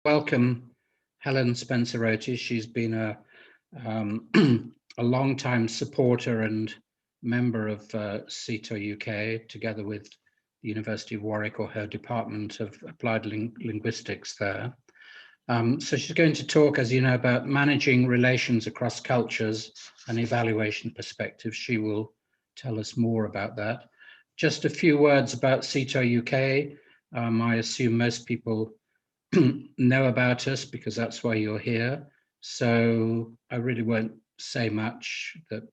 welcome Helen Spencer-Oatey. She's been um, a long-time supporter and member of SIETAR UK, together with the University of Warwick, or her Department of Applied Linguistics there. So she's going to talk, as you know, about managing relations across cultures and evaluation perspectives. She will tell us more about that. Just a few words about SIETAR UK. I assume most people know about us because that's why you're here. So I really won't say much. That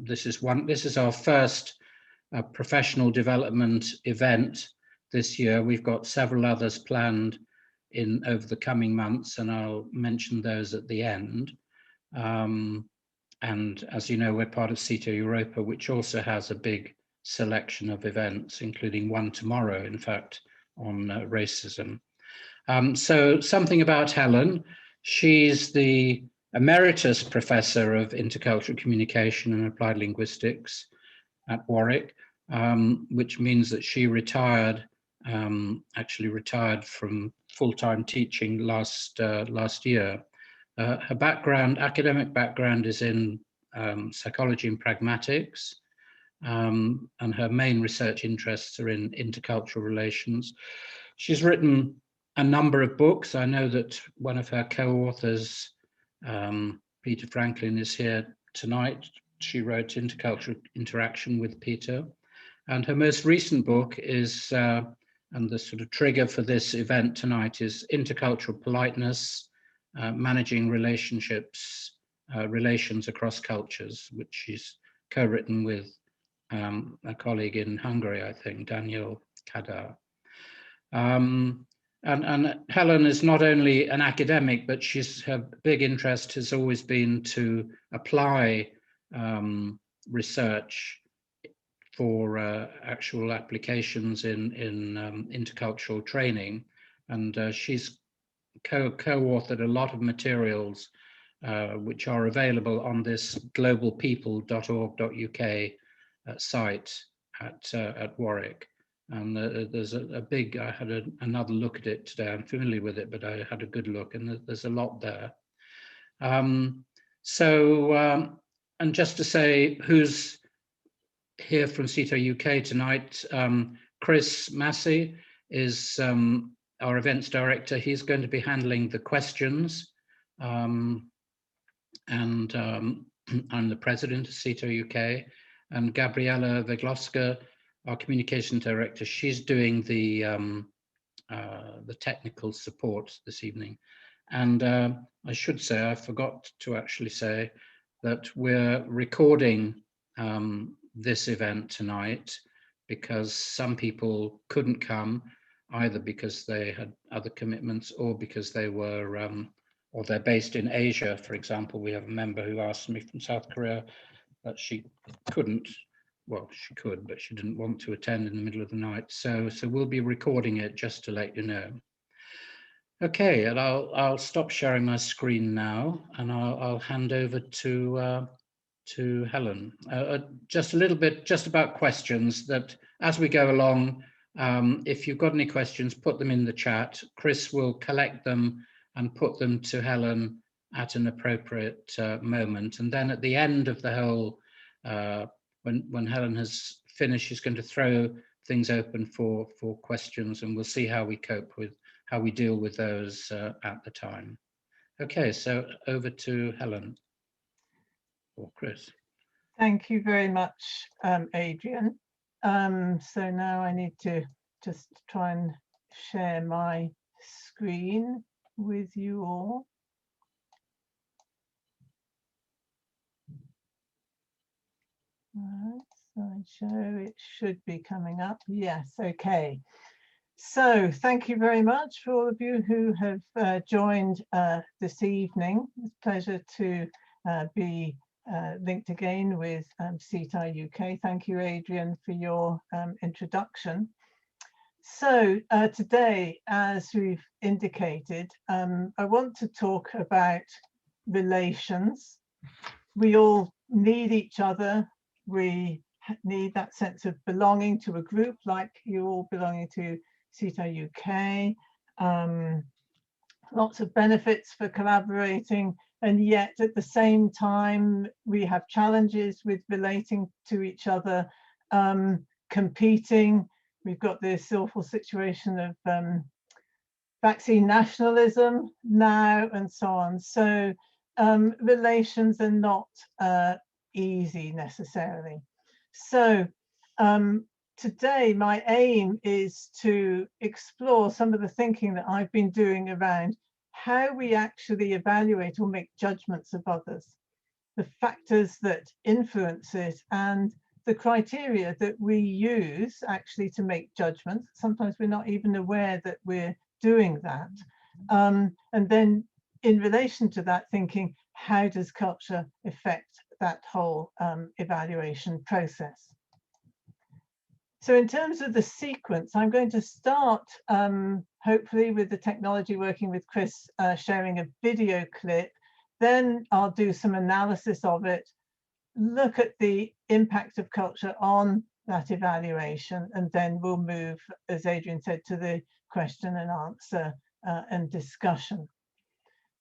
this is our first professional development event this year. We've got several others planned in over the coming months, and I'll mention those at the end. And as you know, we're part of SIETAR Europa, which also has a big selection of events, including one tomorrow, in fact, on racism. So something about Helen. She's the Emeritus Professor of Intercultural Communication and Applied Linguistics at Warwick, which means that she retired, actually retired from full-time teaching last year. Her background, academic background, is in psychology and pragmatics, and her main research interests are in intercultural relations. She's written a number of books. I know that one of her co-authors, Peter Franklin, is here tonight. She wrote Intercultural Interaction with Peter. And her most recent book is, and the sort of trigger for this event tonight, is Intercultural Politeness, Managing Relationships, Relations Across Cultures, which she's co-written with a colleague in Hungary, I think, Daniel Kadar. And Helen is not only an academic, but her big interest has always been to apply research for actual applications in intercultural training. And she's co-authored a lot of materials which are available on this globalpeople.org.uk site at Warwick. And there's a big, I had another look at it today. I'm familiar with it, but I had a good look, and there's a lot there. And just to say who's here from SIETAR UK tonight, Chris Massey is our events director. He's going to be handling the questions. And I'm the president of SIETAR UK, and Gabriela Veglowska, our communication director, she's doing the technical support this evening. And I should say, I forgot to actually say that we're recording this event tonight because some people couldn't come, either because they had other commitments or because they were, or they're based in Asia. For example, we have a member who asked me from South Korea that she couldn't. Well, she could, but she didn't want to attend in the middle of the night. So we'll be recording it just to let you know. Okay, and I'll stop sharing my screen now, and I'll hand over to Helen. Just a little bit, just about questions, that as we go along, if you've got any questions, put them in the chat. Chris will collect them and put them to Helen at an appropriate moment. And then at the end of the whole, when Helen has finished, she's going to throw things open for questions, and we'll see how we cope with, how we deal with those at the time. Okay, so over to Helen or Chris. Thank you very much, Adrian. So now I need to just try and share my screen with you all. Slideshow, it should be coming up. Yes, okay. So thank you very much for all of you who have joined this evening. It's a pleasure to be linked again with SIETAR UK. Thank you, Adrian, for your introduction. So today, as we've indicated, I want to talk about relations. We all need each other. We need that sense of belonging to a group, like you all belonging to SIETAR UK. lots of benefits for collaborating, and yet at the same time we have challenges with relating to each other, competing. We've got this awful situation of vaccine nationalism now, and so on. So relations are not easy necessarily. So today my aim is to explore some of the thinking that I've been doing around how we actually evaluate or make judgments of others, the factors that influence it, and the criteria that we use actually to make judgments. Sometimes we're not even aware that we're doing that. And then in relation to that thinking, how does culture affect that whole evaluation process? So in terms of the sequence, I'm going to start hopefully with the technology, working with Chris, sharing a video clip. Then I'll do some analysis of it, look at the impact of culture on that evaluation, and then we'll move, as Adrian said, to the question and answer and discussion.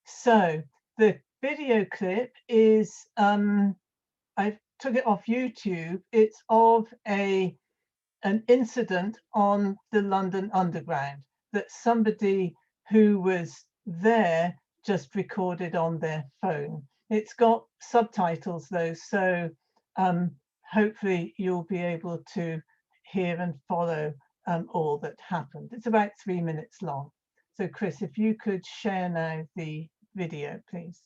So the video clip is, I took it off YouTube. It's of an incident on the London Underground that somebody who was there just recorded on their phone. It's got subtitles though, so hopefully you'll be able to hear and follow all that happened. It's about 3 minutes long. So Chris, if you could share now the video, please.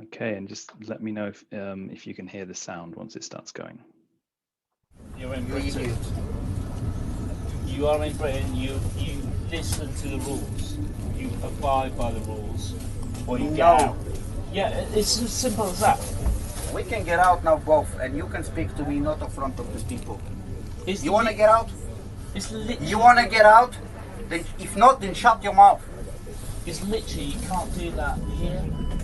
Okay, and just let me know if you can hear the sound once it starts going. You're in Britain. You are in Britain. You listen to the rules. You abide by the rules, or you get out. Yeah, it's as simple as that. We can get out now both, and you can speak to me not in front of the people. It's You want to get out? It's literally. You want to get out? Then, if not, then shut your mouth. It's literally, you can't do that here.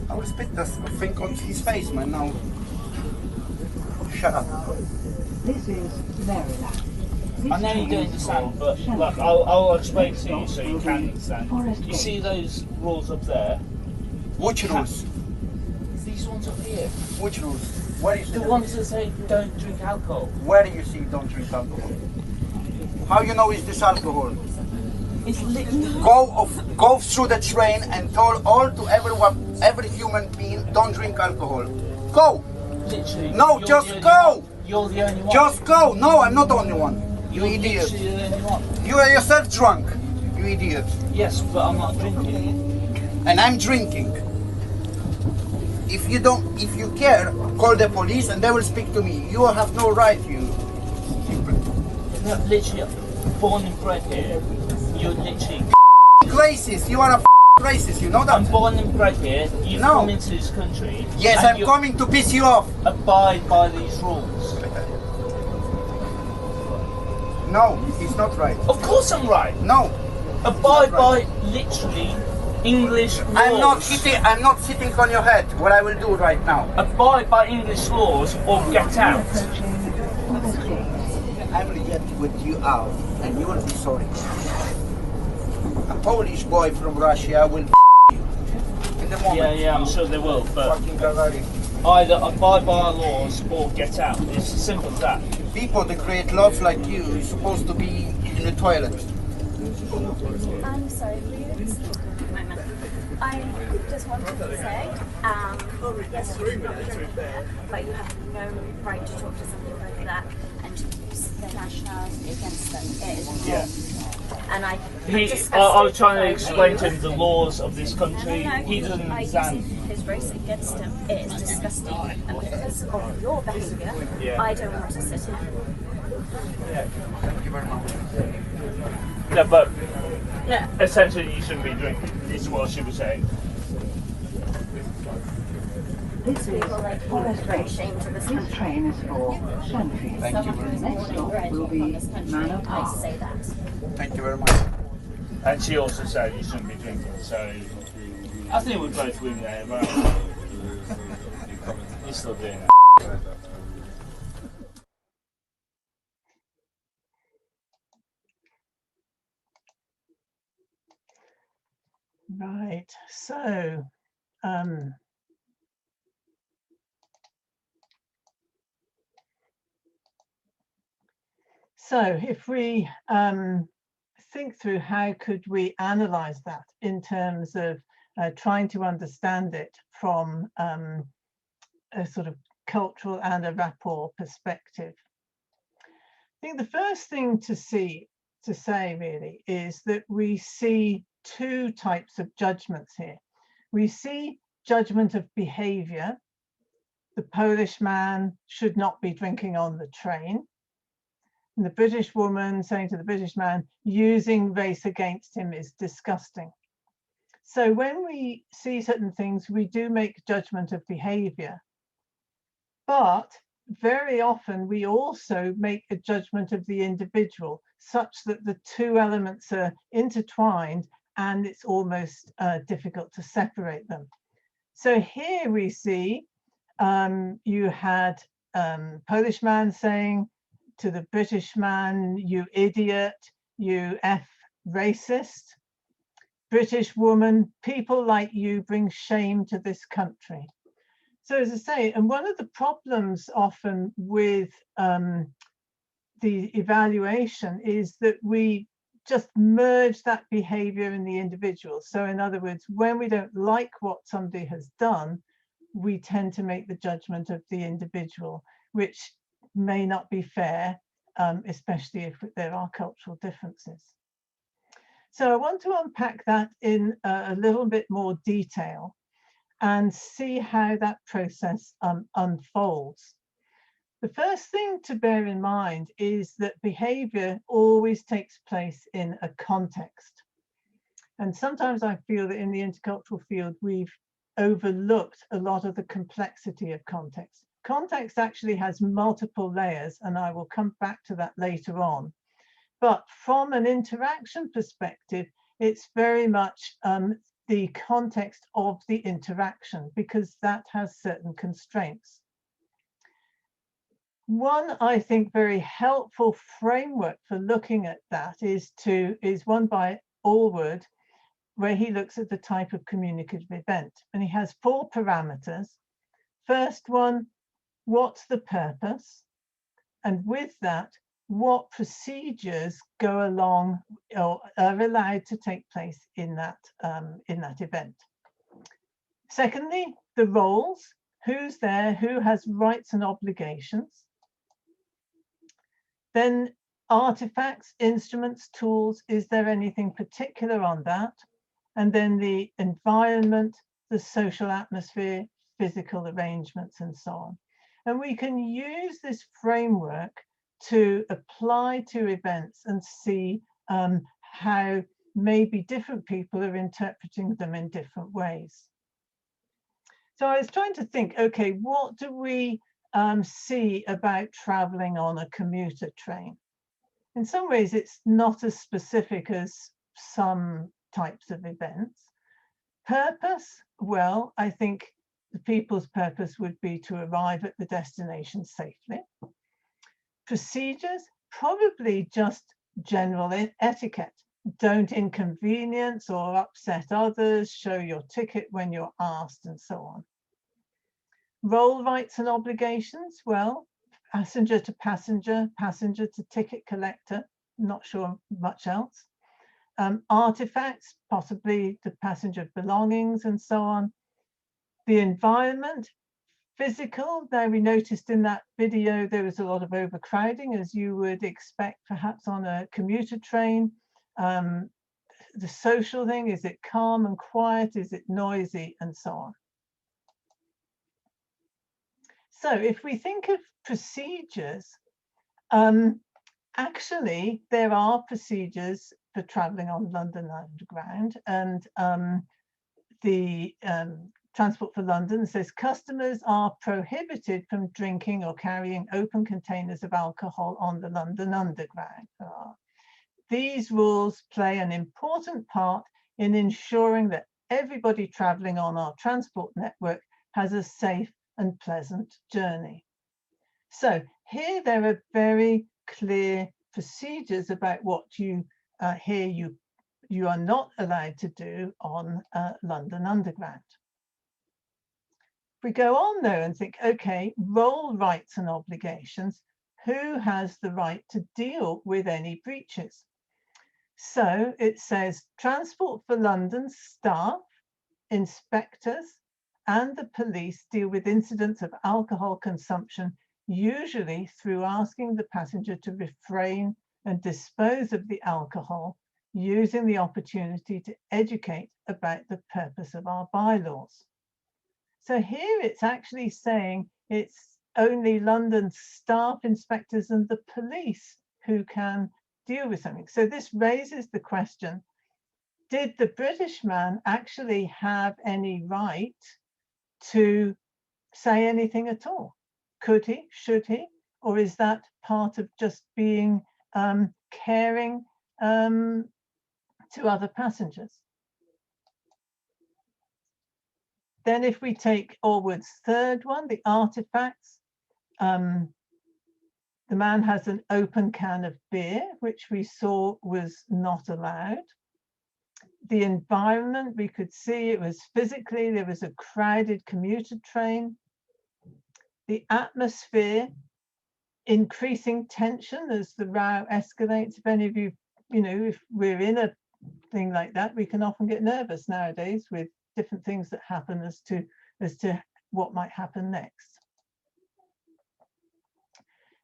I will spit this thing on his face, man. Now, shut up. This is Maryland. I know you don't understand, but like, I'll explain to you so you can understand. You see those rules up there? Which rules? These ones up here. Which rules? Where is The ones that say don't drink alcohol. Where do you see don't drink alcohol? How you know is this alcohol? It's literally. Go through the train and tell all to everyone, every human being, don't drink alcohol. Go. Literally. No, just go. You're the only one. Just go. No, I'm not the only one. You You're idiot. literally the only one. You are yourself drunk. You idiot. Yes, but I'm not drinking. And I'm drinking. If you care, call the police and they will speak to me. You have no right, you. No, literally, born and bred here. You're literally. Racist. You are a racist. You know that. I'm born and bred here. You've No. come into this country. Yes, and I'm you coming to piss you off. Abide by these rules. No, it's not right. Of course I'm right. No. Abide by Right. literally English laws. I'm not sitting on your head. What I will do right now. Abide by English laws or get out. I will get with you out, and you will be sorry. A Polish boy from Russia will you in the moment. Yeah, I'm sure they will, but Fucking Gagarin. either abide by our laws or get out. It's as simple as that. People that create love like you is supposed to be in the toilet. I'm sorry, please. I just wanted to say, yes, you can probably drink beer, but you have no right to talk to somebody like that and to use their nationality against them. It is wrong. Yeah. And I was trying to explain to him the laws of this country. He doesn't understand. His race against him. It is disgusting. And because of your behaviour, I don't want to sit here. Thank you very much. Yeah, but essentially you shouldn't be drinking. Is what she was saying. This is People like you are very ashamed of this This country. train is for Shanty. Thank you very much. Next stop will be Manor I Park. say that. Thank you very much. And she also said you shouldn't be drinking. So I think we both win there, but you're still doing that. Right, so if we think through how could we analyze that in terms of trying to understand it from a sort of cultural and a rapport perspective. I think the first thing to say really is that we see two types of judgments here. We see judgment of behavior. The Polish man should not be drinking on the train. And the British woman saying to the British man, using race against him is disgusting. So when we see certain things, we do make judgment of behavior. But very often we also make a judgment of the individual, such that the two elements are intertwined and it's almost difficult to separate them. So here we see you had Polish man saying to the British man, you idiot, you F racist. British woman, people like you bring shame to this country. So as I say, and one of the problems often with the evaluation is that we just merge that behavior in the individual. So in other words, when we don't like what somebody has done, we tend to make the judgment of the individual, which may not be fair, especially if there are cultural differences. So I want to unpack that in a little bit more detail and see how that process unfolds. The first thing to bear in mind is that behavior always takes place in a context. And sometimes I feel that in the intercultural field, we've overlooked a lot of the complexity of context. Context actually has multiple layers, and I will come back to that later on. But from an interaction perspective, it's very much the context of the interaction, because that has certain constraints. One, I think, very helpful framework for looking at that is one by Allwood, where he looks at the type of communicative event. And he has 4 parameters. First one, what's the purpose? And with that, what procedures go along or are allowed to take place in that event. Secondly, the roles, who's there, who has rights and obligations. Then artifacts, instruments, tools, is there anything particular on that? And then the environment, the social atmosphere, physical arrangements, and so on. And we can use this framework to apply to events and see how maybe different people are interpreting them in different ways. So I was trying to think, okay, what do we see about traveling on a commuter train? In some ways, it's not as specific as some types of events. Purpose, well, I think the people's purpose would be to arrive at the destination safely. Procedures, probably just general etiquette. Don't inconvenience or upset others, show your ticket when you're asked, and so on. Role rights and obligations, well, passenger to passenger, passenger to ticket collector, not sure much else. Artifacts, possibly the passenger belongings, and so on. The environment, physical. Now, we noticed in that video there was a lot of overcrowding, as you would expect perhaps on a commuter train. The social thing, is it calm and quiet? Is it noisy? And so on. So if we think of procedures, actually there are procedures for traveling on London Underground, and the Transport for London says customers are prohibited from drinking or carrying open containers of alcohol on the London Underground. These rules play an important part in ensuring that everybody traveling on our transport network has a safe and pleasant journey. So here there are very clear procedures about what you you are not allowed to do on London Underground. We go on though and think, okay, role rights and obligations, who has the right to deal with any breaches? So it says Transport for London staff, inspectors and the police deal with incidents of alcohol consumption, usually through asking the passenger to refrain and dispose of the alcohol, using the opportunity to educate about the purpose of our bylaws. So here it's actually saying it's only London staff, inspectors and the police who can deal with something. So this raises the question, did the British man actually have any right to say anything at all? Could he, should he, or is that part of just being caring to other passengers? Then if we take Allwood's third one, the artifacts, the man has an open can of beer, which we saw was not allowed. The environment, we could see it was physically, there was a crowded commuter train. The atmosphere, increasing tension as the row escalates. If any of you, if we're in a thing like that, we can often get nervous nowadays with different things that happen as to what might happen next.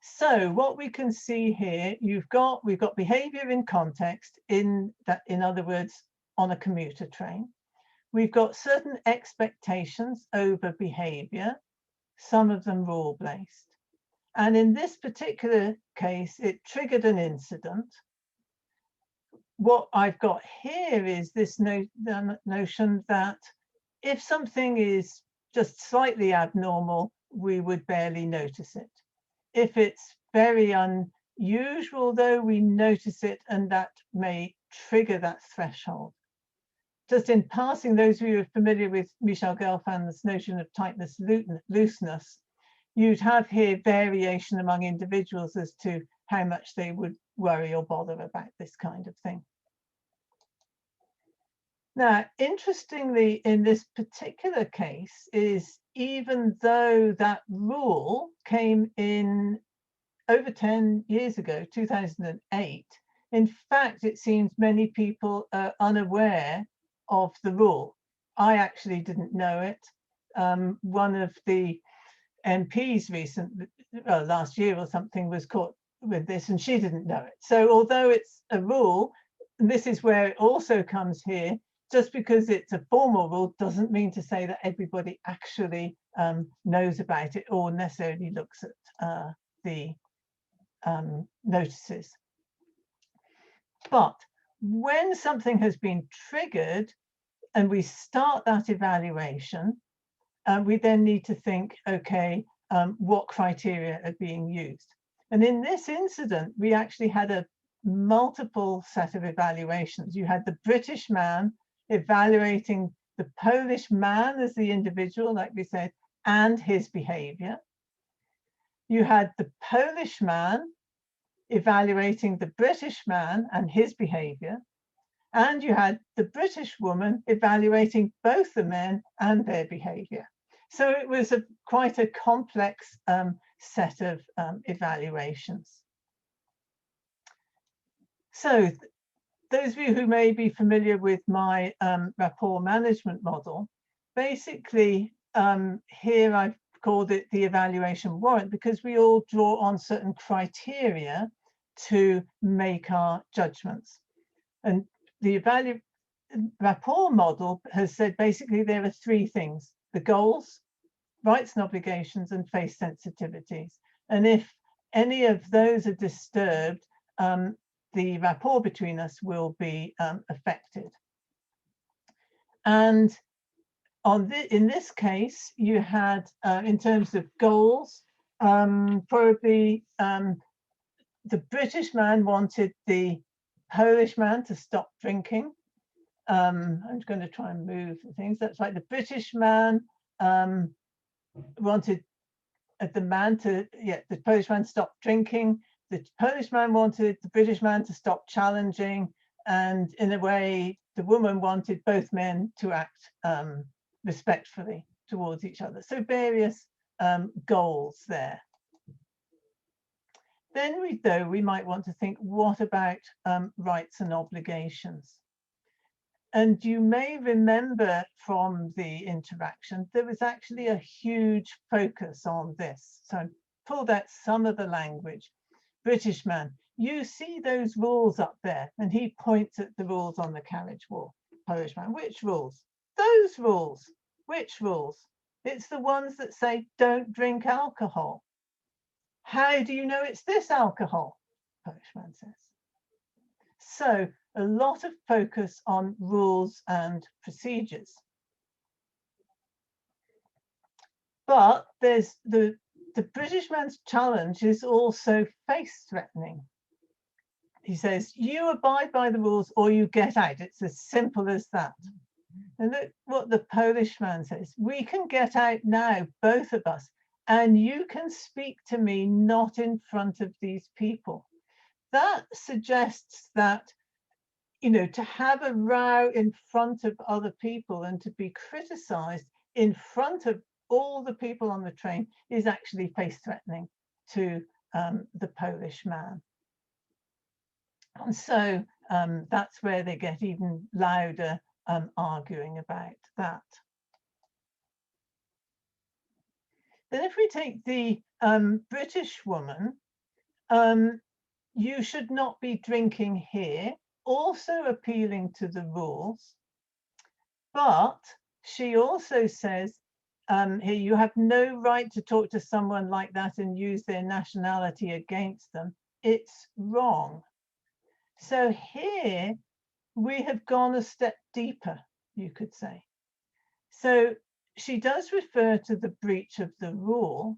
So what we can see here, we've got behavior in context, in other words, on a commuter train. We've got certain expectations over behavior, some of them rule-based. And in this particular case, it triggered an incident. What I've got here is this notion that if something is just slightly abnormal, we would barely notice it. If it's very unusual, though, we notice it, and that may trigger that threshold. Just in passing, those of you who are familiar with Michel Gelfand's notion of tightness, looseness, you'd have here variation among individuals as to how much they would worry or bother about this kind of thing. Now, interestingly, in this particular case, is even though that rule came in over 10 years ago, 2008, in fact, it seems many people are unaware of the rule. I actually didn't know it. One of the MPs last year or something was caught with this and she didn't know it. So although it's a rule, and this is where it also comes here, just because it's a formal rule doesn't mean to say that everybody actually knows about it or necessarily looks at the notices. But when something has been triggered and we start that evaluation, we then need to think, okay, what criteria are being used? And in this incident, we actually had a multiple set of evaluations. You had the British man evaluating the Polish man as the individual, like we said, and his behavior. You had the Polish man evaluating the British man and his behavior. And you had the British woman evaluating both the men and their behavior. So it was quite a complex set of evaluations. So those of you who may be familiar with my rapport management model, basically here I've called it the evaluation warrant because we all draw on certain criteria to make our judgments. And the rapport model has said basically there are three things: the goals, rights and obligations, and face sensitivities. And if any of those are disturbed, the rapport between us will be affected. And in this case, you had, in terms of goals, probably the British man wanted the Polish man to stop drinking. I'm going to try and move the things. That's like the British man wanted the Polish man to stop drinking. The Polish man wanted the British man to stop challenging And in a way, the woman wanted both men to act respectfully towards each other. So various goals there. Then we might want to think, what about rights and obligations? And you may remember from the interaction, there was actually a huge focus on this. So I pulled out some of the language. British man, you see those rules up there? And he points at the rules on the carriage wall. Polish man, which rules? Those rules. Which rules? It's the ones that say don't drink alcohol. How do you know it's this alcohol? Polish man says. So a lot of focus on rules and procedures. But there's the British man's challenge is also face threatening. He says, you abide by the rules or you get out. It's as simple as that. And look what the Polish man says. We can get out now, both of us, and you can speak to me not in front of these people. That suggests that, you know, to have a row in front of other people and to be criticized in front of all the people on the train is actually face threatening to the Polish man. And so that's where they get even louder arguing about that. Then if we take the British woman, you should not be drinking here, also appealing to the rules. But she also says, here, you have no right to talk to someone like that and use their nationality against them. It's wrong. So here we have gone a step deeper, you could say. So she does refer to the breach of the rule,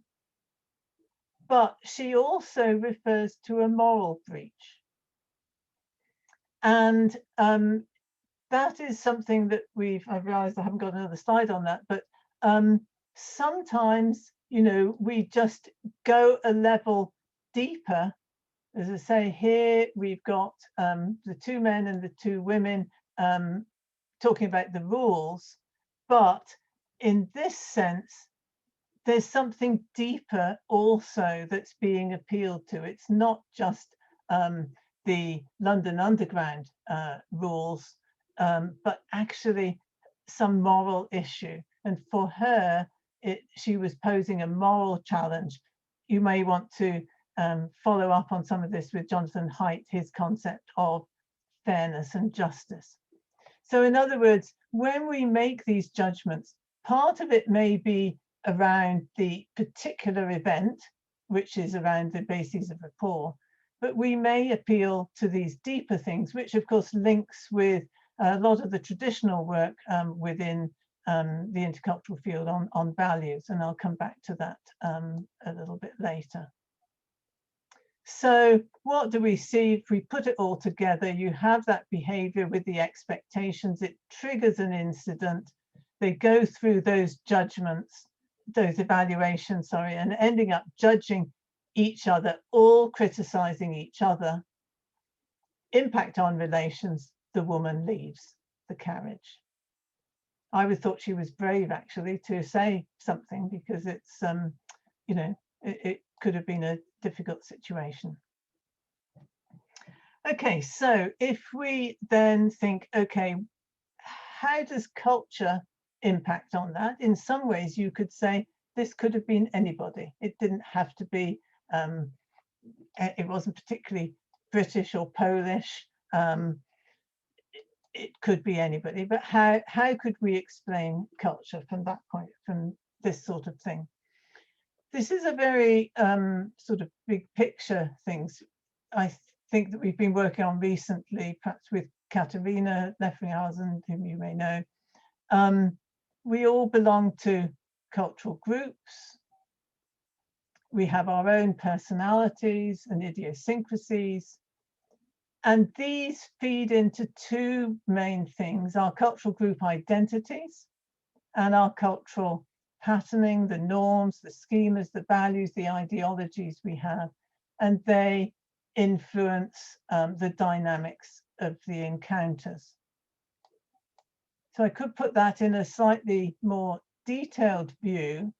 but she also refers to a moral breach. And that is something that I've realized I haven't got another slide on that, but sometimes, you know, we just go a level deeper. As I say, here we've got the two men and the two women talking about the rules, but in this sense, there's something deeper also that's being appealed to. It's not just the London Underground rules, but actually some moral issue. And for her, she was posing a moral challenge. You may want to follow up on some of this with Jonathan Haidt, his concept of fairness and justice. So in other words, when we make these judgments, part of it may be around the particular event, which is around the bases of rapport, but we may appeal to these deeper things, which of course links with a lot of the traditional work within the intercultural field on values, and I'll come back to that a little bit later. So what do we see if we put it all together? You have that behavior with the expectations, it triggers an incident, they go through those judgments, those evaluations, sorry, and ending up judging each other, all criticizing each other. Impact on relations, the woman leaves the carriage. I would thought she was brave actually to say something, because it's, you know, it could have been a difficult situation. Okay, so if we then think, okay, how does culture impact on that? In some ways, you could say this could have been anybody. It didn't have to be, it wasn't particularly British or Polish. It could be anybody, but how could we explain culture from that point, from this sort of thing? This is a very sort of big picture things I think that we've been working on recently, perhaps with Katharina Leffringhausen, whom you may know. We all belong to cultural groups. We have our own personalities and idiosyncrasies. And these feed into two main things: our cultural group identities and our cultural patterning, the norms, the schemas, the values, the ideologies we have. And they influence the dynamics of the encounters. So I could put that in a slightly more detailed view.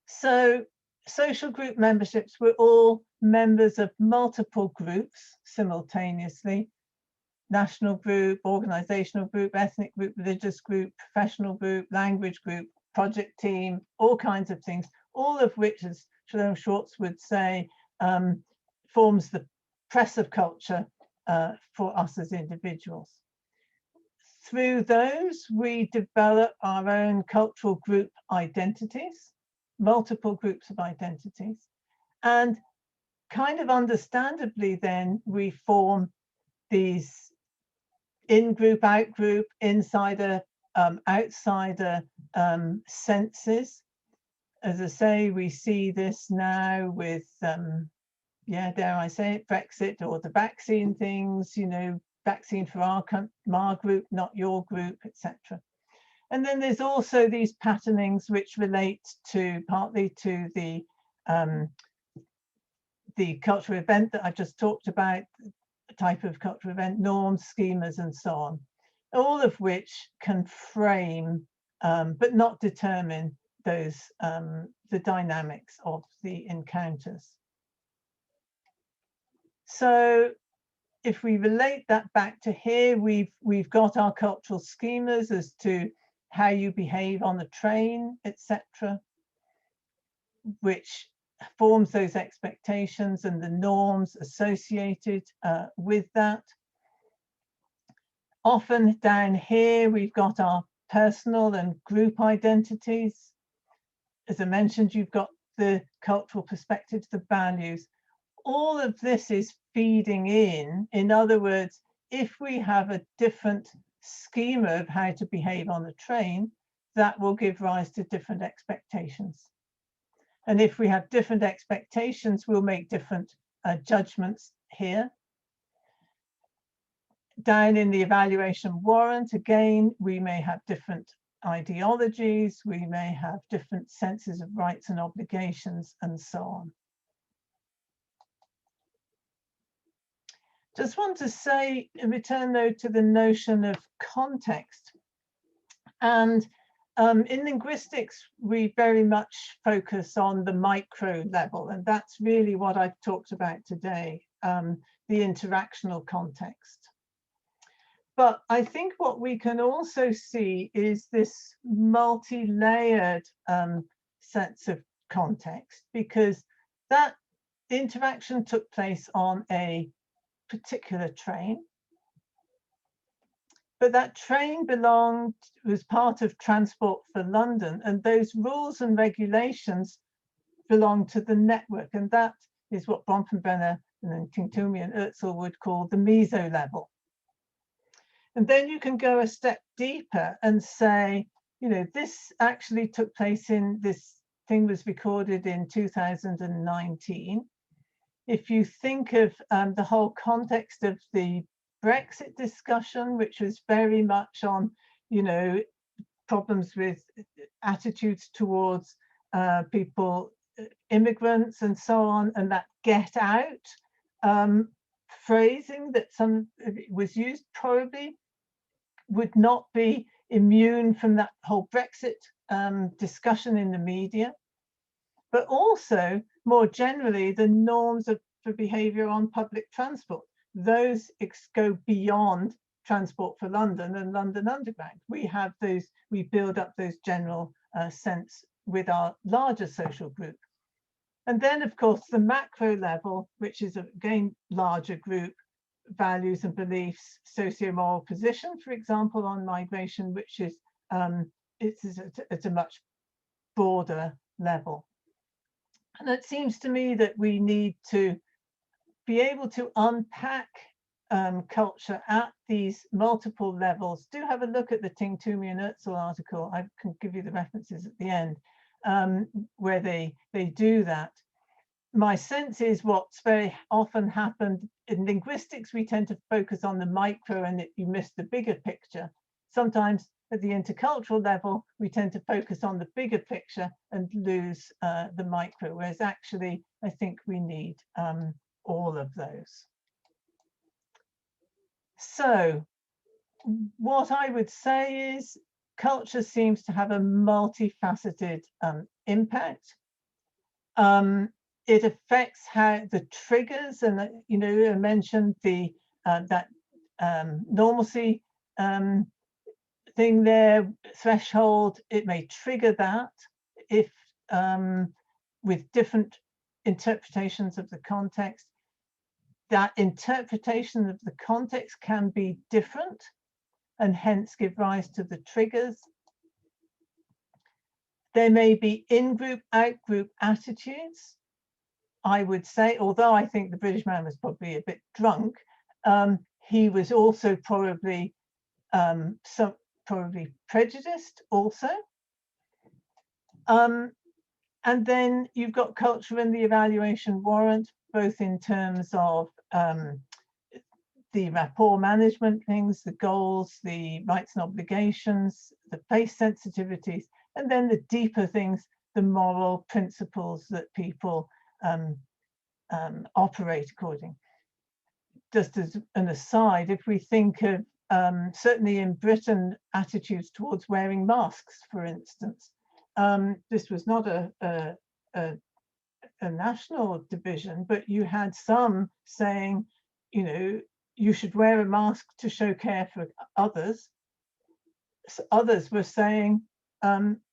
So social group memberships, we're all members of multiple groups simultaneously: national group, organizational group, ethnic group, religious group, professional group, language group, project team, all kinds of things, all of which, as Shalom Schwartz would say, forms the press of culture for us as individuals. Through those, we develop our own cultural group identities, multiple groups of identities, and kind of understandably then we form these in-group, out-group, insider, outsider senses. As I say, we see this now with, yeah, dare I say it, Brexit, or the vaccine things, you know, vaccine for our group, not your group, etc. And then there's also these patternings which relate to partly to the cultural event that I just talked about, the type of cultural event, norms, schemas, and so on, all of which can frame but not determine those the dynamics of the encounters. So if we relate that back to here, we've got our cultural schemas as to how you behave on the train, etc., which forms those expectations and the norms associated with that. Often down here, we've got our personal and group identities. As I mentioned, you've got the cultural perspectives, the values. All of this is feeding in. In other words, if we have a different schema of how to behave on the train, that will give rise to different expectations. And if we have different expectations, we'll make different judgments here. Down in the evaluation warrant, again, we may have different ideologies, we may have different senses of rights and obligations, and so on. Just want to say, return though to the notion of context. And in linguistics, we very much focus on the micro level, and that's really what I've talked about today, the interactional context. But I think what we can also see is this multi-layered sense of context, because that interaction took place on a particular train, but that train was part of Transport for London, and those rules and regulations belong to the network, and that is what Bronfenbrenner and then King-Toomey and Ertzel would call the meso level. And then you can go a step deeper and say, you know, this actually took place this thing was recorded in 2019. If you think of the whole context of the Brexit discussion, which was very much on, you know, problems with attitudes towards people, immigrants and so on, and that get out phrasing that was used probably would not be immune from that whole Brexit discussion in the media. But also, more generally, the norms for behaviour on public transport. Those go beyond Transport for London and London Underground. We have those, we build up those general sense with our larger social group. And then, of course, the macro level, which is again larger group, values and beliefs, socio-moral position, for example, on migration, which is it's a much broader level. And it seems to me that we need to be able to unpack culture at these multiple levels. Do have a look at the King-Toomey and Ertzel article. I can give you the references at the end, where they do that. My sense is what's very often happened in linguistics, we tend to focus on the micro and you miss the bigger picture. Sometimes at the intercultural level, we tend to focus on the bigger picture and lose the micro, whereas actually, I think we need all of those. So what I would say is culture seems to have a multifaceted impact. It affects how the triggers, and you know, I mentioned the that normalcy thing there, threshold. It may trigger that if with different interpretations of the context. That interpretation of the context can be different and hence give rise to the triggers. There may be in-group, out-group attitudes. I would say, although I think the British man was probably a bit drunk, he was also probably probably prejudiced also. And then you've got culture and the evaluation warrant, both in terms of the rapport management things, the goals, the rights and obligations, the place sensitivities, and then the deeper things, the moral principles that people operate according. Just as an aside, if we think of certainly in Britain, attitudes towards wearing masks, for instance, this was not a national division, but you had some saying, you know, you should wear a mask to show care for others. So others were saying,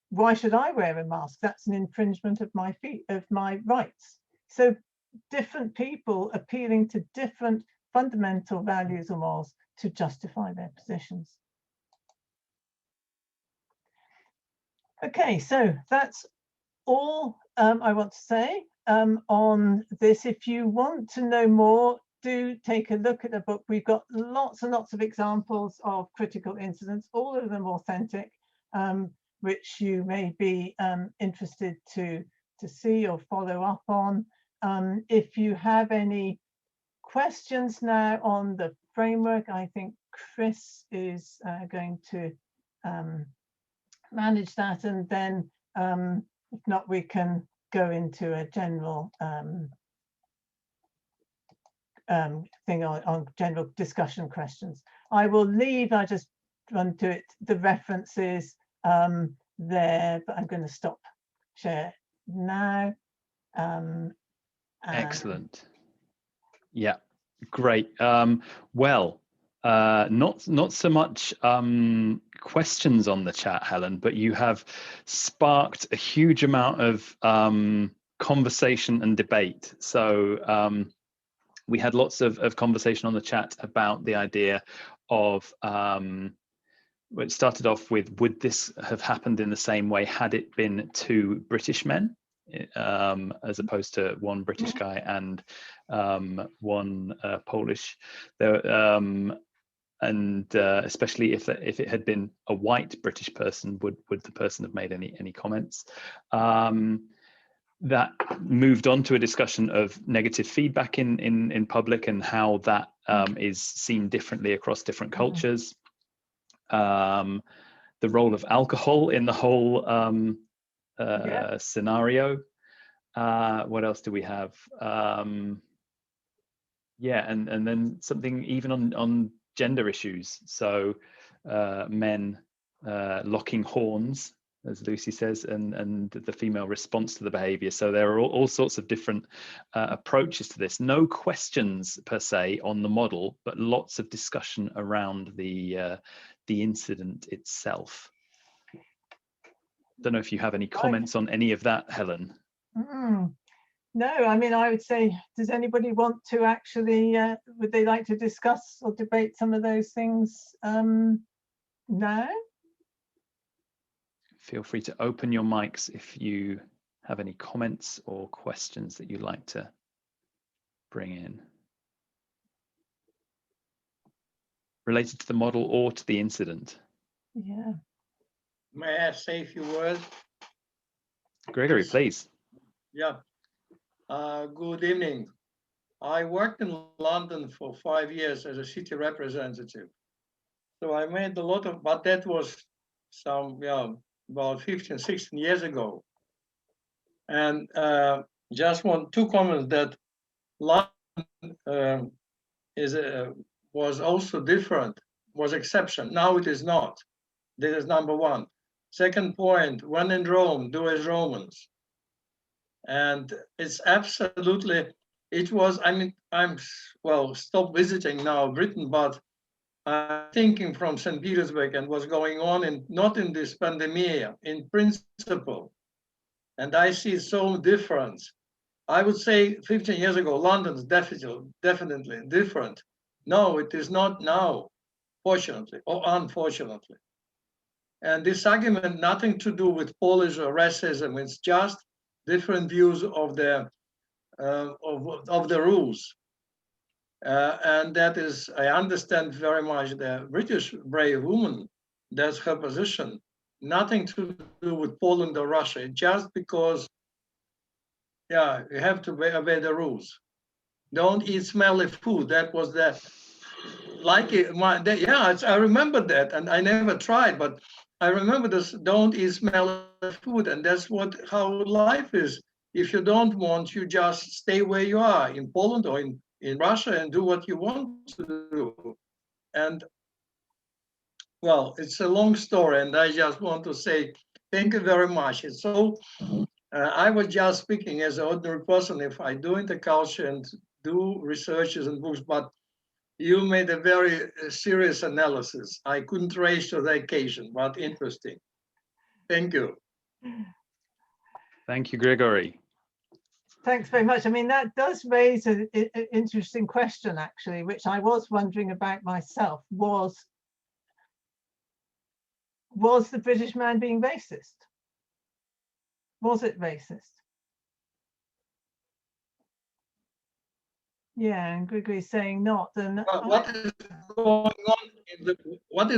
why should I wear a mask? That's an infringement of my rights. So different people appealing to different fundamental values or morals to justify their positions. Okay, so that's all I want to say on this. If you want to know more, do take a look at the book. We've got lots and lots of examples of critical incidents, all of them authentic, which you may be interested to see or follow up on. If you have any questions now on the framework, I think Chris is going to manage that, and then if not, we can go into a general thing on general discussion questions. I will leave, I just run to it, the references there, but I'm going to stop share now. Excellent. Yeah, great. Well, not so much questions on the chat, Helen, but you have sparked a huge amount of conversation and debate. So we had lots of conversation on the chat about the idea of it started off with, would this have happened in the same way had it been two British men, as opposed to one British guy and one Polish. There, and especially if it had been a white British person, would the person have made any comments? That moved on to a discussion of negative feedback in public and how that is seen differently across different cultures. The role of alcohol in the whole scenario. What else do we have? Yeah, and then something even on gender issues. So men locking horns, as Lucy says, and the female response to the behavior. So there are all sorts of different approaches to this. No questions per se on the model, but lots of discussion around the incident itself. Don't know if you have any comments on any of that, Helen. No, I mean, I would say, does anybody want to actually, would they like to discuss or debate some of those things now? Feel free to open your mics if you have any comments or questions that you'd like to bring in. Related to the model or to the incident. Yeah. May I say a few words? Gregory, please. Yeah. Good evening. I worked in London for 5 years as a city representative. So I made a lot of, but that was some, about 15, 16 years ago. And just two comments that London is was also different, was exception. Now it is not. This is number one. Second point, when in Rome, do as Romans. And it's absolutely, it was, I mean, well, stop visiting now Britain, but I'm thinking from St. Petersburg and what's going on not in this pandemic, in principle. And I see so different. I would say 15 years ago, London's definitely different. No, it is not now, fortunately or unfortunately. And this argument, nothing to do with Polish or racism. It's just different views of the rules. And that is, I understand very much the British brave woman, that's her position. Nothing to do with Poland or Russia, just because, yeah, you have to obey the rules. Don't eat smelly food. That was the, like, yeah, I remember that, and I never tried, but I remember this, don't eat smelly food, and that's how life is. If you don't want, you just stay where you are, in Poland or in Russia, and do what you want to do. And, well, it's a long story, and I just want to say thank you very much. It's so, I was just speaking as an ordinary person, if I do interculture and do researches and books, but you made a very serious analysis. I couldn't raise to the occasion, but interesting. Thank you. Thank you, Grigory. Thanks very much. I mean, that does raise an interesting question, actually, which I was wondering about myself. Was the British man being racist? Was it racist? Yeah, and Grigory's saying not. Then what is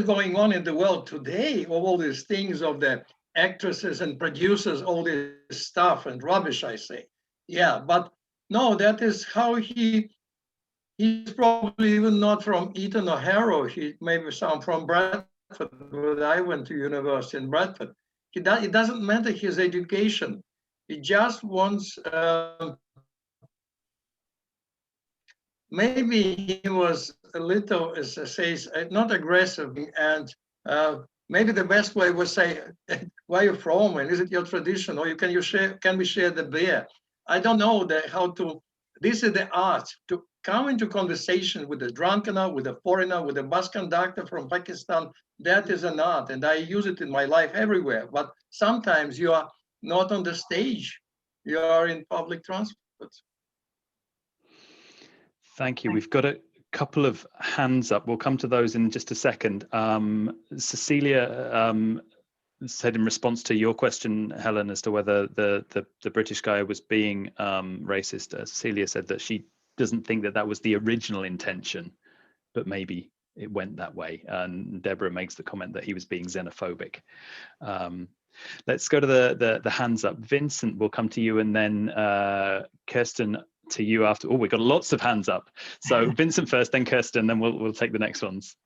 going on in the world today? All these things of the actresses and producers, all this stuff and rubbish, I say. Yeah, but no, that is how he's probably even not from Eton or Harrow. He maybe some from Bradford, but I went to university in Bradford. It doesn't matter his education. He just wants. Maybe he was a little, as I say, not aggressive, and maybe the best way was say, "Where are you from? And is it your tradition? Or can we share the beer?" I don't know how to. This is the art to come into conversation with a drunkener, with a foreigner, with a bus conductor from Pakistan. That is an art, and I use it in my life everywhere. But sometimes you are not on the stage; you are in public transport. Thank you. We've got a couple of hands up. We'll come to those in just a second. Cecilia said in response to your question, Helen, as to whether the British guy was being racist. Cecilia said that she doesn't think that was the original intention, but maybe it went that way. And Deborah makes the comment that he was being xenophobic. Let's go to the hands up. Vincent, we'll come to you, and then Kirsten, to you after. Oh, we've got lots of hands up. So Vincent first, then Kirsten, then we'll take the next ones.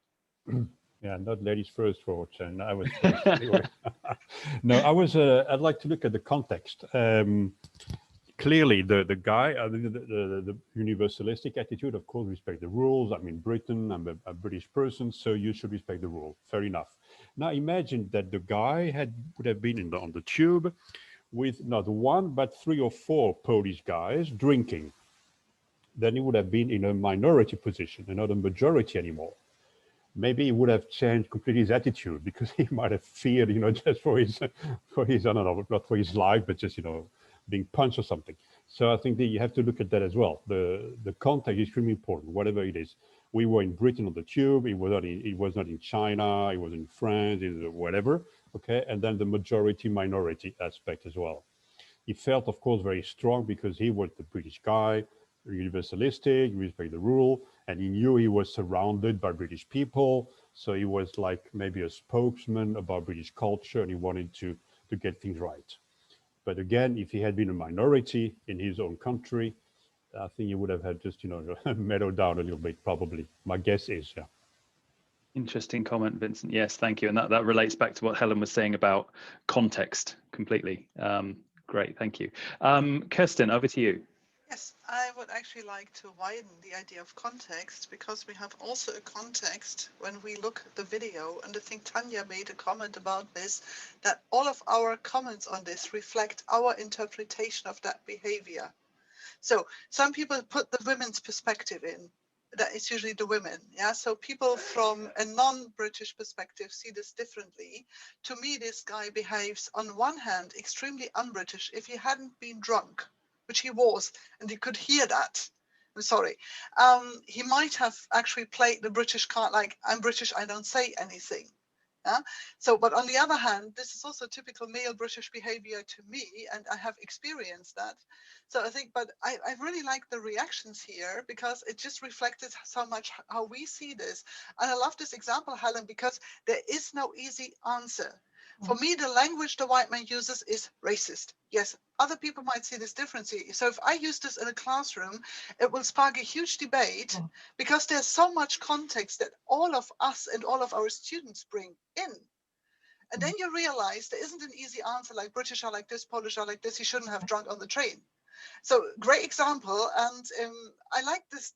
Yeah, not ladies first, George, and I was first. No, I'd like to look at the context. Clearly, the guy, the universalistic attitude, of course, respect the rules. I'm in Britain, I'm a British person, so you should respect the rule. Fair enough. Now imagine that the guy would have been on the tube with not one, but 3 or 4 Polish guys drinking. Then he would have been in a minority position and not a majority anymore. Maybe he would have changed completely his attitude, because he might have feared, just for his, I don't know, not for his life, but just, being punched or something. So I think that you have to look at that as well. The context is extremely important, whatever it is. We were in Britain on the tube. It was not in China. It was in France, whatever. Okay, and then the majority-minority aspect as well. He felt, of course, very strong because he was the British guy, universalistic, respect the rule, and he knew he was surrounded by British people. So he was like maybe a spokesman about British culture, and he wanted to get things right. But again, if he had been a minority in his own country, I think he would have had just, mellowed down a little bit, probably. My guess is, yeah. Interesting comment, Vincent. Yes, thank you. And that relates back to what Helen was saying about context completely. Great, thank you. Kirsten, over to you. Yes, I would actually like to widen the idea of context, because we have also a context when we look at the video, and I think Tanya made a comment about this, that all of our comments on this reflect our interpretation of that behavior. So some people put the women's perspective in. That is usually the women, yeah? So people from a non-British perspective see this differently. To me, this guy behaves, on one hand, extremely un-British if he hadn't been drunk, which he was, and you could hear that. I'm sorry. He might have actually played the British card, like, I'm British, I don't say anything. Yeah? So, but on the other hand, this is also typical male British behavior to me, and I have experienced that. So I think, but I really like the reactions here, because it just reflected so much how we see this. And I love this example, Helen, because there is no easy answer. For me, the language the white man uses is racist. Yes, other people might see this differently. So if I use this in a classroom, it will spark a huge debate, because there's so much context that all of us and all of our students bring in. And then you realize there isn't an easy answer, like British are like this, Polish are like this, you shouldn't have drunk on the train. So great example. And I like this.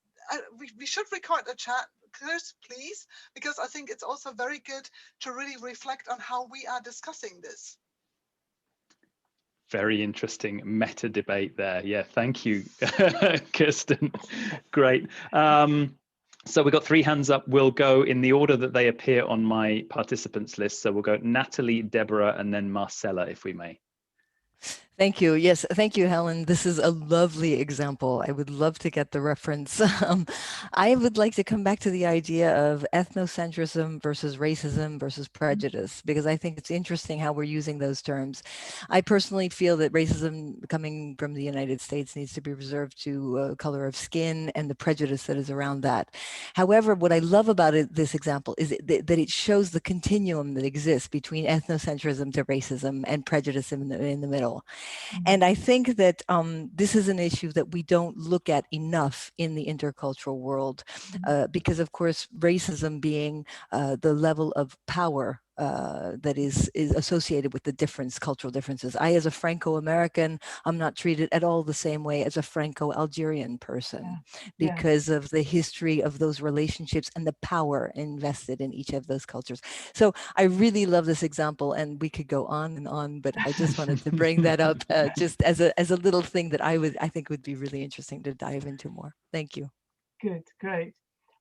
We should record a chat, Chris, please, because I think it's also very good to really reflect on how we are discussing this. Very interesting meta debate there. Yeah, thank you, Kirsten. Great. So we've got 3 hands up. We'll go in the order that they appear on my participants list. So we'll go Natalie, Deborah, and then Marcella, if we may. Thank you. Yes, thank you, Helen. This is a lovely example. I would love to get the reference. I would like to come back to the idea of ethnocentrism versus racism versus prejudice, because I think it's interesting how we're using those terms. I personally feel that racism coming from the United States needs to be reserved to color of skin and the prejudice that is around that. However, what I love about this example is that it shows the continuum that exists between ethnocentrism to racism and prejudice in the middle. And I think that this is an issue that we don't look at enough in the intercultural world, because of course, racism being the level of power that is associated with the cultural differences. I, as a Franco-American, I'm not treated at all the same way as a Franco-Algerian person because of the history of those relationships and the power invested in each of those cultures. So I really love this example, and we could go on and on, but I just wanted to bring that up just as a little thing that I think would be really interesting to dive into more. Thank you. Good, great.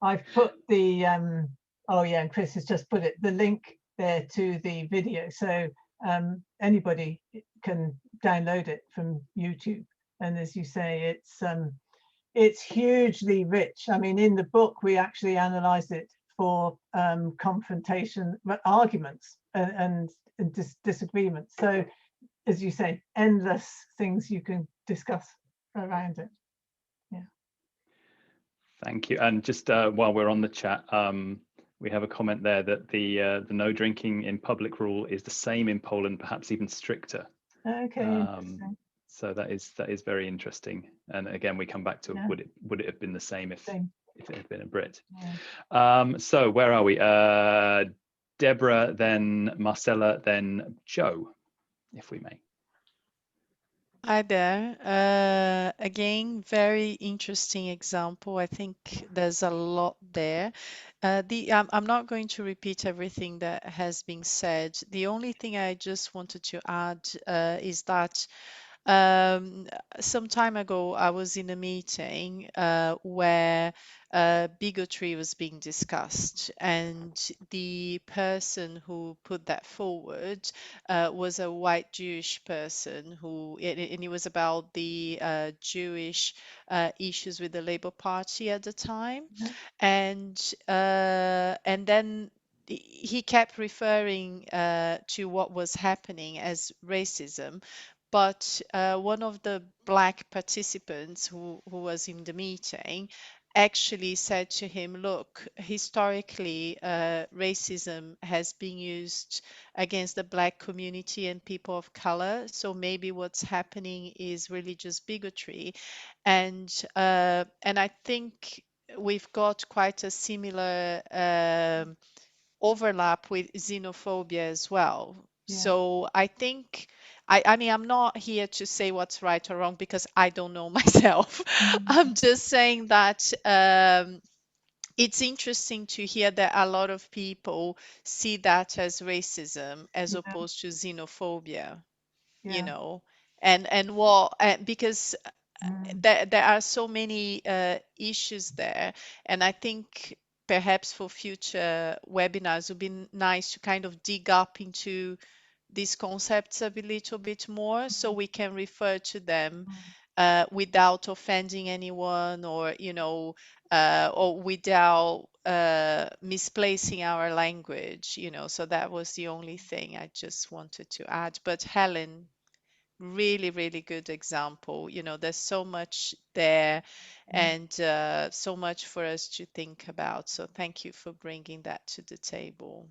I've put the oh yeah, and Chris has just put the link there to the video, so anybody can download it from YouTube. And as you say, it's hugely rich. I mean, in the book we actually analyzed it for confrontation, arguments, and disagreements. So as you say, endless things you can discuss around it. Yeah. Thank you. And just while we're on the chat, we have a comment there that the no drinking in public rule is the same in Poland, perhaps even stricter. Okay. So that is very interesting. And again, we come back to would it have been the same if it had been a Brit? Yeah. So where are we? Deborah, then Marcella, then Joe, if we may. Hi there. Again, very interesting example. I think there's a lot there. I'm not going to repeat everything that has been said. The only thing I just wanted to add is that some time ago, I was in a meeting where bigotry was being discussed, and the person who put that forward was a white Jewish person and it was about the Jewish issues with the Labour Party at the time, and then he kept referring to what was happening as racism. But one of the Black participants who was in the meeting actually said to him, look, historically, racism has been used against the Black community and people of color. So maybe what's happening is religious bigotry. And I think we've got quite a similar overlap with xenophobia as well. So I think, I mean, I'm not here to say what's right or wrong because I don't know myself. I'm just saying that it's interesting to hear that a lot of people see that as racism as opposed to xenophobia, you know, and what, because there are so many issues there. And I think perhaps for future webinars, it would be nice to kind of dig up into these concepts a little bit more so we can refer to them without offending anyone, or, you know, or without misplacing our language, you know. So that was the only thing I just wanted to add. But Helen, really, really good example. You know, there's so much there and so much for us to think about. So thank you for bringing that to the table.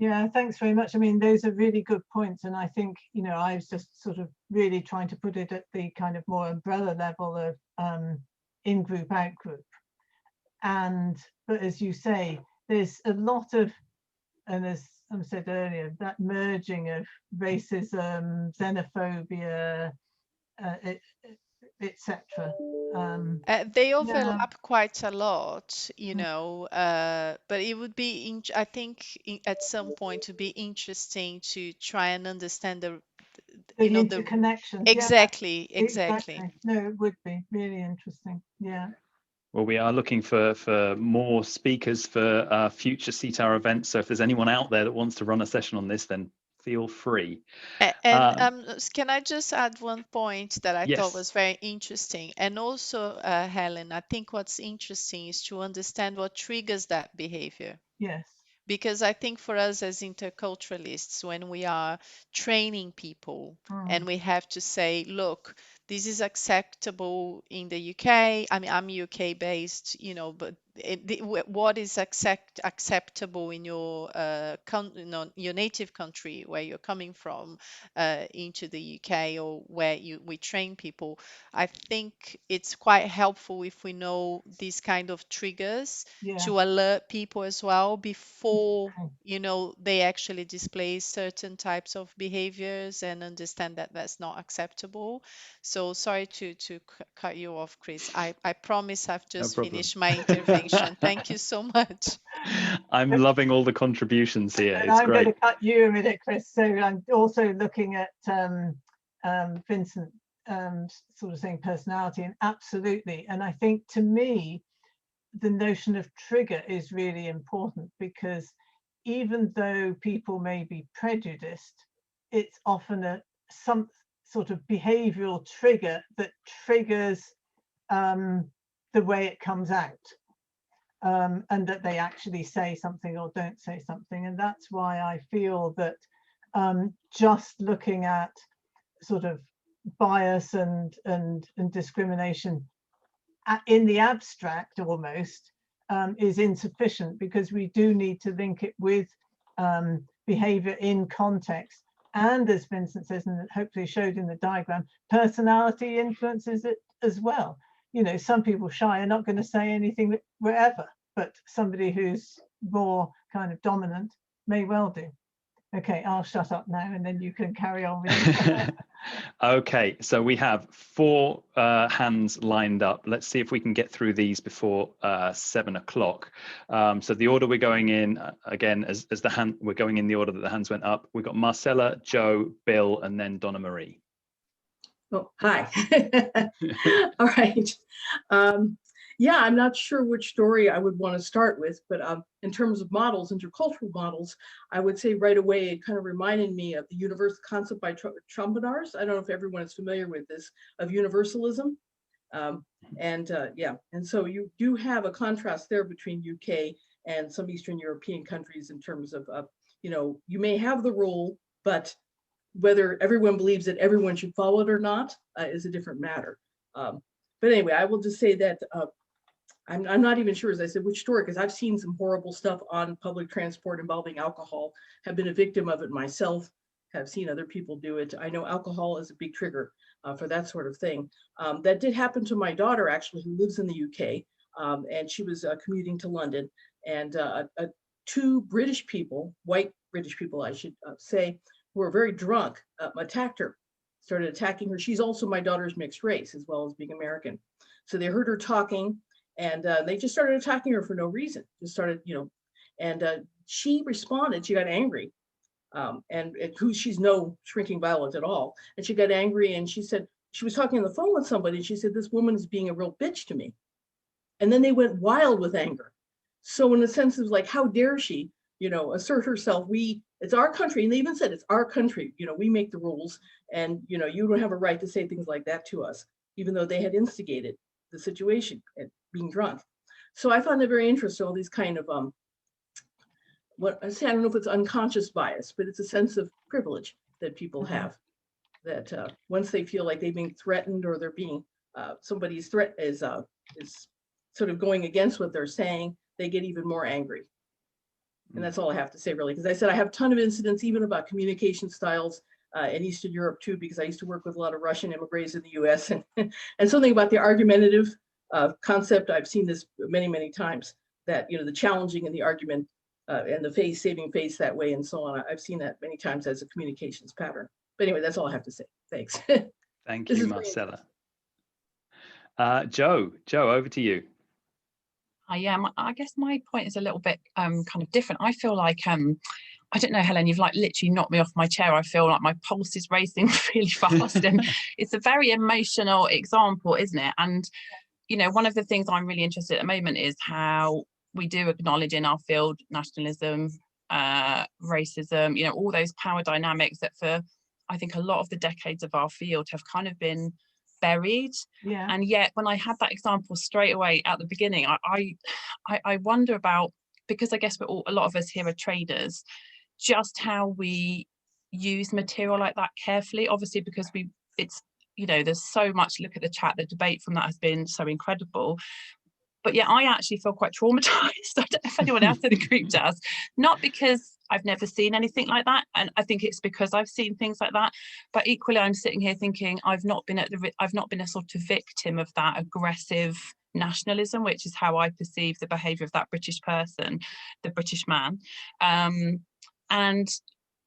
Yeah, thanks very much. I mean, those are really good points. And I think, you know, I was just sort of really trying to put it at the kind of more umbrella level of in-group, out-group. But as you say, there's a lot of, and as I said earlier, that merging of racism, xenophobia, etc. They overlap quite a lot, you know, but it would be, I think at some point it would be interesting to try and understand the interconnections. Exactly. No, it would be really interesting. Yeah. Well, we are looking for more speakers for future SIETAR events. So if there's anyone out there that wants to run a session on this, then feel free. And can I just add one point that I yes. thought was very interesting? And also, Helen, I think what's interesting is to understand what triggers that behavior. Yes. Because I think for us as interculturalists, when we are training people and we have to say, look, this is acceptable in the UK. I mean, I'm UK based, you know, but what is acceptable in your your native country where you're coming from into the UK, or where we train people, I think it's quite helpful if we know these kind of triggers to alert people as well before, you know, they actually display certain types of behaviors, and understand that that's not acceptable. So sorry to cut you off, Chris. I promise I've just finished my intervention. Thank you so much. I'm loving all the contributions here. And it's I'm great. going to cut you a minute, Chris. So I'm also looking at Vincent sort of saying personality, and absolutely. And I think to me, the notion of trigger is really important, because even though people may be prejudiced, it's often some sort of behavioral trigger that triggers the way it comes out. And that they actually say something or don't say something. And that's why I feel that just looking at sort of bias and discrimination in the abstract almost is insufficient, because we do need to link it with behavior in context. And as Vincent says, and hopefully showed in the diagram, personality influences it as well. You know, some people shy are not going to say anything wherever, but somebody who's more kind of dominant may well do. Okay, I'll shut up now, and then you can carry on with Okay, so we have 4 hands lined up. Let's see if we can get through these before 7 o'clock. So the order we're going in, again, as we're going in the order that the hands went up. We've got Marcella, Joe, Bill, and then Donna Marie. Oh, hi. All right. Yeah, I'm not sure which story I would want to start with, but in terms of models, intercultural models, I would say right away it kind of reminded me of the universal concept by Trompenars. I don't know if everyone is familiar with this, of universalism. Yeah, and so you do have a contrast there between UK and some Eastern European countries in terms of, you know, you may have the rule, but whether everyone believes that everyone should follow it or not is a different matter. But anyway, I will just say that I'm not even sure, as I said, which story, because I've seen some horrible stuff on public transport involving alcohol, have been a victim of it myself, have seen other people do it. I know alcohol is a big trigger for that sort of thing. That did happen to my daughter, actually, who lives in the UK, and she was commuting to London, and 2 British people, white British people, I should say, who were very drunk, attacked her, started attacking her. She's also my daughter's mixed race as well as being American. So they heard her talking, and they just started attacking her for no reason. Just started, and she responded. She got angry, and who she's no shrinking violet at all. And she got angry, and she said she was talking on the phone with somebody. And she said, "This woman is being a real bitch to me." And then they went wild with anger. So in a sense, it was like, how dare she, assert herself? It's our country, and they even said it's our country. We make the rules, and you don't have a right to say things like that to us, even though they had instigated the situation and being drunk. So I found it very interesting, all these kind of what I say, I don't know if it's unconscious bias, but it's a sense of privilege that people have, that once they feel like they're being threatened, or they're being somebody's threat is sort of going against what they're saying, they get even more angry. And that's all I have to say, really, because I said I have a ton of incidents even about communication styles in Eastern Europe too, because I used to work with a lot of Russian immigrants in the US, and something about the argumentative concept. I've seen this many, many times, that the challenging and the argument and the saving face that way and so on. I've seen that many times as a communications pattern. But anyway, that's all I have to say. Thanks. Thank you, Marcella. Joe, over to you. Yeah, I guess my point is a little bit kind of different. I feel like I don't know, Helen, you've like literally knocked me off my chair. I feel like my pulse is racing really fast, and it's a very emotional example, isn't it? And one of the things I'm really interested in at the moment is how we do acknowledge in our field nationalism, racism, all those power dynamics that for I think a lot of the decades of our field have kind of been buried. Yeah. And yet when I had that example straight away at the beginning, I wonder about, because I guess a lot of us here are traders, just how we use material like that carefully, obviously, because it's there's so much. Look at the chat, the debate from that has been so incredible. But yeah, I actually feel quite traumatized. I don't know if anyone else in the group does. Not because I've never seen anything like that, and I think it's because I've seen things like that. But equally, I'm sitting here thinking I've not been a sort of victim of that aggressive nationalism, which is how I perceive the behaviour of that British person, the British man. And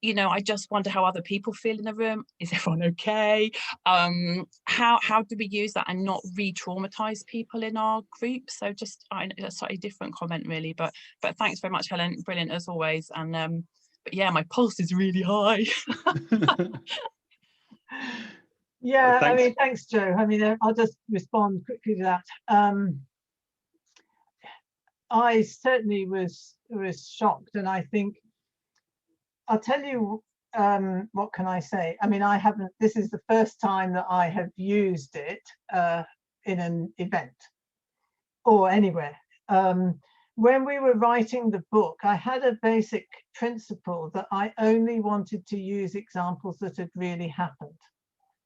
I just wonder how other people feel in the room. Is everyone okay? How do we use that and not re-traumatize people in our group? So just a slightly different comment, really. But thanks very much, Helen. Brilliant as always. And but yeah, my pulse is really high. Yeah, thanks, Joe. I'll just respond quickly to that. I certainly was shocked, and I think I'll tell you, what can I say? This is the first time that I have used it in an event or anywhere. When we were writing the book, I had a basic principle that I only wanted to use examples that had really happened,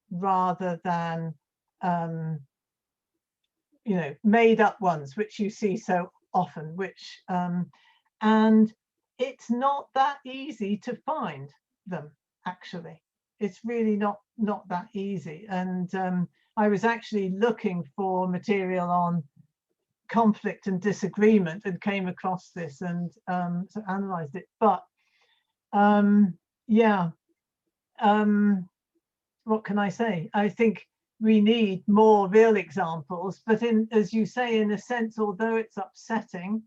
rather than, made up ones, which you see so often, and it's not that easy to find them, actually. It's really not that easy. And I was actually looking for material on conflict and disagreement and came across this and so analyzed it. But what can I say? I think we need more real examples, but as you say, in a sense, although it's upsetting,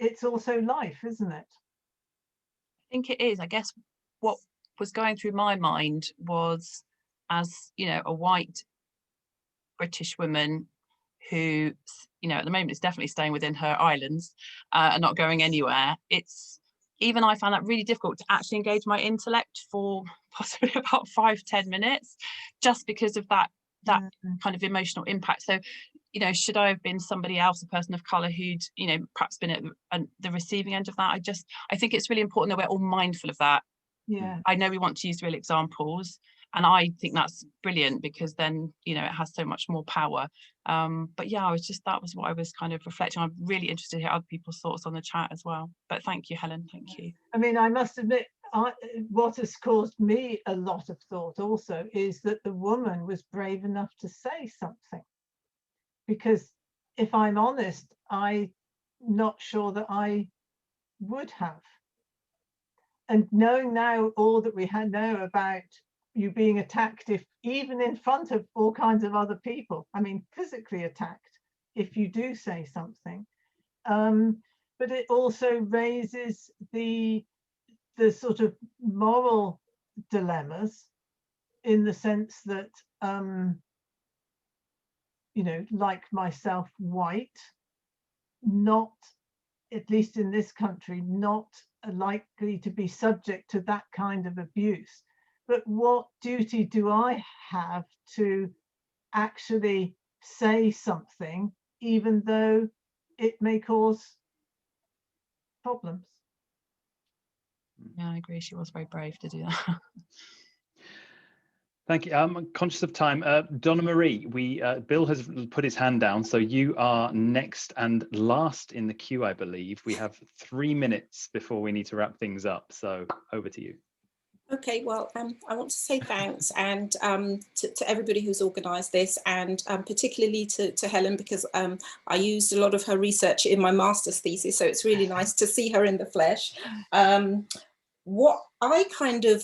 it's also life, isn't it? I think it is. I guess what was going through my mind was, as a white British woman who, at the moment is definitely staying within her islands and not going anywhere. Even I found that really difficult to actually engage my intellect for possibly about 5-10 minutes, just because of that kind of emotional impact. So, should I have been somebody else, a person of colour who'd, perhaps been at the receiving end of that? I think it's really important that we're all mindful of that. Yeah. I know we want to use real examples, and I think that's brilliant, because then, it has so much more power. But yeah, that was what I was kind of reflecting. I'm really interested to hear other people's thoughts on the chat as well. But thank you, Helen. Thank you. I must admit, what has caused me a lot of thought also is that the woman was brave enough to say something. Because if I'm honest, I'm not sure that I would have. and knowing now all that we know about you being attacked, if even in front of all kinds of other people, I mean physically attacked if you do say something, but it also raises the sort of moral dilemmas, in the sense that you know, like myself, white, not, at least in this country, not likely to be subject to that kind of abuse. But what duty do I have to actually say something, even though it may cause problems? Yeah, I agree. She was very brave to do that. Thank you. I'm conscious of time. Donna Marie, Bill has put his hand down, so you are next and last in the queue, I believe. We have 3 minutes before we need to wrap things up, so over to you. Okay, well, I want to say thanks and to everybody who's organised this, and particularly to Helen, because I used a lot of her research in my master's thesis, so it's really nice to see her in the flesh. What I kind of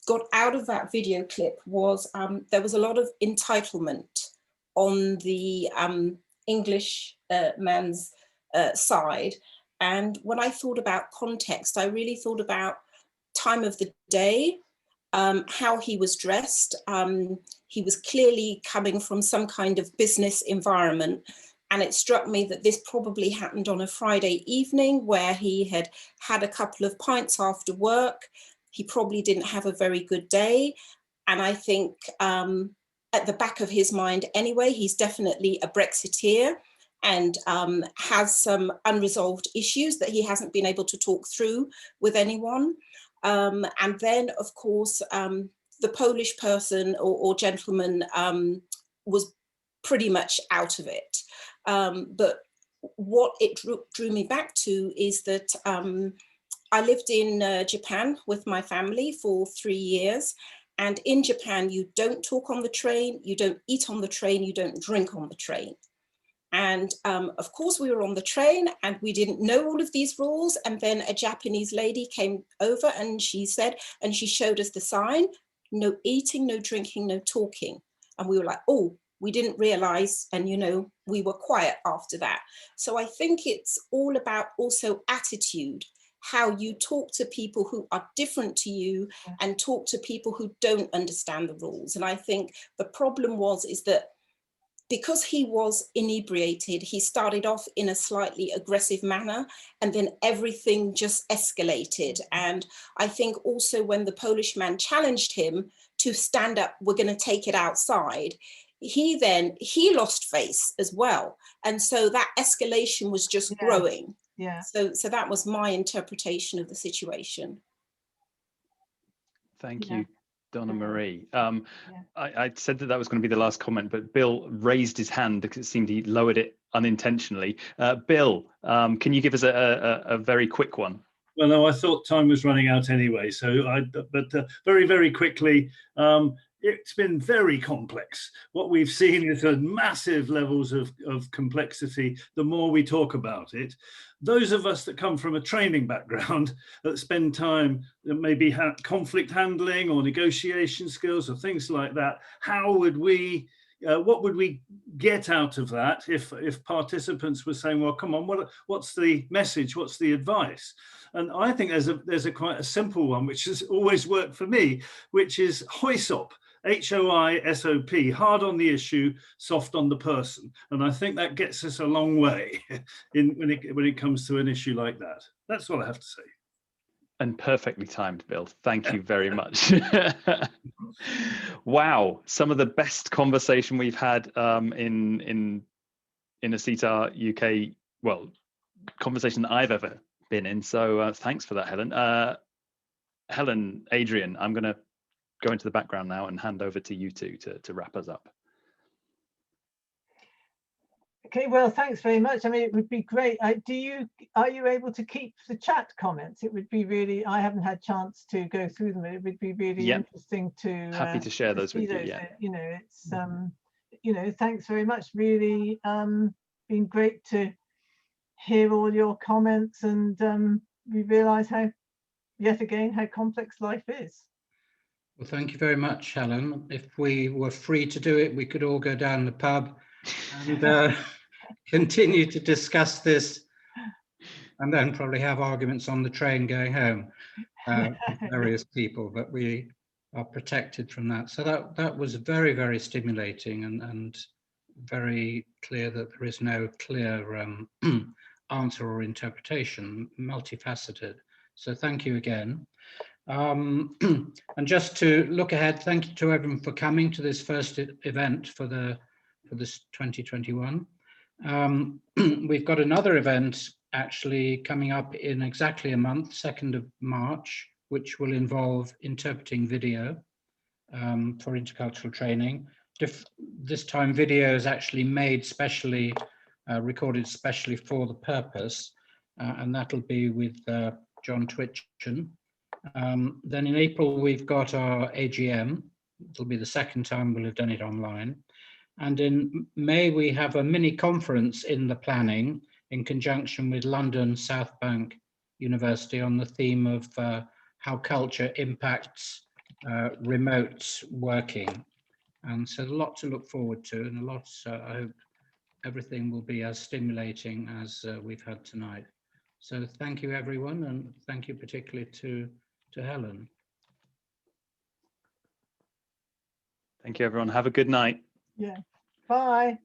got out of that video clip was there was a lot of entitlement on the English man's side. And when I thought about context, I really thought about time of the day, how he was dressed. He was clearly coming from some kind of business environment. And it struck me that this probably happened on a Friday evening where he had had a couple of pints after work. He probably didn't have a very good day. And I think at the back of his mind anyway, he's definitely a Brexiteer and has some unresolved issues that he hasn't been able to talk through with anyone. And then, of course, the Polish person or gentleman was pretty much out of it. But what it drew me back to is that I lived in Japan with my family for 3 years. And in Japan, you don't talk on the train, you don't eat on the train, you don't drink on the train. And of course, we were on the train and we didn't know all of these rules. And then a Japanese lady came over and she said, and she showed us the sign, no eating, no drinking, no talking. And we were like, oh, we didn't realize. And, you know, we were quiet after that. So I think it's all about also attitude, how you talk to people who are different to you and talk to people who don't understand the rules. And I think the problem is that because he was inebriated, he started off in a slightly aggressive manner and then everything just escalated. And I think also when the Polish man challenged him to stand up, we're going to take it outside, he lost face as well. And so that escalation was just growing. Yeah. So that was my interpretation of the situation. Thank you, Donna Marie. I said that was going to be the last comment, but Bill raised his hand because it seemed he lowered it unintentionally. Bill, can you give us a very quick one? Well, no, I thought time was running out anyway. But very, very quickly, it's been very complex. What we've seen is massive levels of complexity the more we talk about it. Those of us that come from a training background that spend time that maybe conflict handling or negotiation skills or things like that, how would we, what would we get out of that if participants were saying, well, come on, what's the message, what's the advice? And I think there's a quite a simple one, which has always worked for me, which is HOISOP. HOISOP, hard on the issue, soft on the person. And I think that gets us a long way when it comes to an issue like that. That's all I have to say. And perfectly timed, Bill. Thank you very much. Wow, some of the best conversation we've had in a SIETAR UK, well, conversation that I've ever been in. So thanks for that, Helen. Helen, Adrian, I'm going to go into the background now and hand over to you two to wrap us up. Okay, well, thanks very much. I mean, it would be great. Are you able to keep the chat comments? It would be really, I haven't had chance to go through them. It would be really interesting to happy to share those with you. You know, it's you know, thanks very much. Really been great to hear all your comments, and we realize how yet again how complex life is. Well, thank you very much, Helen. If we were free to do it, we could all go down the pub and continue to discuss this, and then probably have arguments on the train going home with various people, but we are protected from that. So that was very, very stimulating and very clear that there is no clear answer or interpretation, multifaceted. So thank you again. And just to look ahead, thank you to everyone for coming to this first event for this 2021. We've got another event actually coming up in exactly a month, 2nd of March, which will involve interpreting video for intercultural training. This time video is actually made specially, recorded specially for the purpose, and that'll be with John Twitchen. Then in April, we've got our AGM. It'll be the second time we'll have done it online. And in May, we have a mini conference in the planning in conjunction with London South Bank University on the theme of how culture impacts remote working. And so a lot to look forward to, and a lot, I hope everything will be as stimulating as we've had tonight. So thank you, everyone, and thank you particularly to Helen. Thank you, everyone. Have a good night. Yeah. Bye.